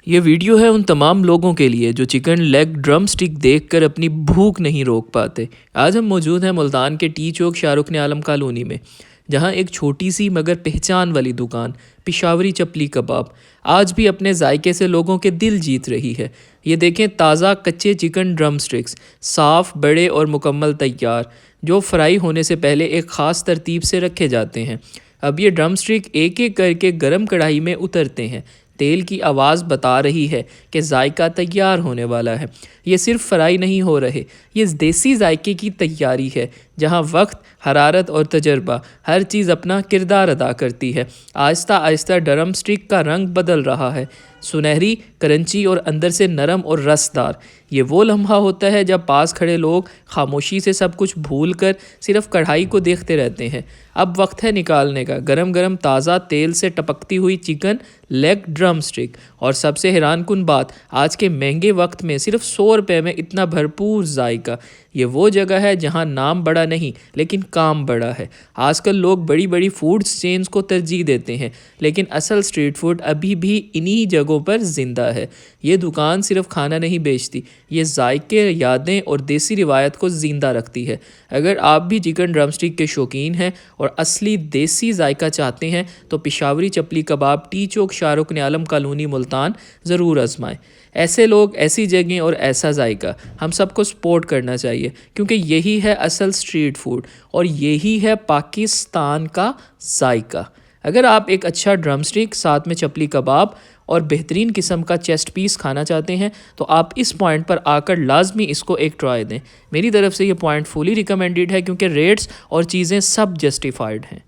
یہ ویڈیو ہے ان تمام لوگوں کے لیے جو چکن لیگ ڈرم سٹک دیکھ کر اپنی بھوک نہیں روک پاتے۔ آج ہم موجود ہیں ملتان کے ٹی چوک شاہ رکن عالم کالونی میں، جہاں ایک چھوٹی سی مگر پہچان والی دکان پشاوری چپلی کباب آج بھی اپنے ذائقے سے لوگوں کے دل جیت رہی ہے۔ یہ دیکھیں تازہ کچے چکن ڈرم سٹکس، صاف، بڑے اور مکمل تیار، جو فرائی ہونے سے پہلے ایک خاص ترتیب سے رکھے جاتے ہیں۔ اب یہ ڈرم سٹک ایک ایک کر کے گرم کڑھائی میں اترتے ہیں۔ تیل کی آواز بتا رہی ہے کہ ذائقہ تیار ہونے والا ہے۔ یہ صرف فرائی نہیں ہو رہے، یہ دیسی ذائقے کی تیاری ہے، جہاں وقت، حرارت اور تجربہ ہر چیز اپنا کردار ادا کرتی ہے۔ آہستہ آہستہ ڈرم سٹک کا رنگ بدل رہا ہے، سنہری، کرنچی اور اندر سے نرم اور رسدار۔ یہ وہ لمحہ ہوتا ہے جب پاس کھڑے لوگ خاموشی سے سب کچھ بھول کر صرف کڑھائی کو دیکھتے رہتے ہیں۔ اب وقت ہے نکالنے کا، گرم گرم تازہ تیل سے ٹپکتی ہوئی چکن لیگ ڈرم سٹک، اور سب سے حیران کن بات، آج کے مہنگے وقت میں صرف 100 روپے میں اتنا بھرپور ذائقہ۔ یہ وہ جگہ ہے جہاں نام بڑا نہیں لیکن کام بڑا ہے۔ آج کل لوگ بڑی بڑی فوڈ چینز کو ترجیح دیتے ہیں، لیکن اصل اسٹریٹ فوڈ ابھی بھی انہی جگہوں پر زندہ ہے۔ یہ دکان صرف کھانا نہیں بیچتی، یہ ذائقے، یادیں اور دیسی روایت کو زندہ رکھتی ہے۔ اگر آپ بھی چکن ڈرم سٹک کے شوقین ہیں اور اصلی دیسی ذائقہ چاہتے ہیں تو پشاوری چپلی کباب ٹی چوک شاہ رکن عالم کالونی ملتان ضرور آزمائیں۔ ایسے لوگ، ایسی جگہیں اور ایسا ذائقہ ہم سب کو سپورٹ کرنا چاہیے، کیونکہ یہی ہے اصل اسٹریٹ فوڈ اور یہی ہے پاکستان کا ذائقہ۔ اگر آپ ایک اچھا ڈرم سٹک، ساتھ میں چپلی کباب اور بہترین قسم کا چیسٹ پیس کھانا چاہتے ہیں تو آپ اس پوائنٹ پر آ کر لازمی اس کو ایک ٹرائی دیں۔ میری طرف سے یہ پوائنٹ فلی ریکمینڈڈ ہے، کیونکہ ریٹس اور چیزیں سب جسٹیفائڈ ہیں۔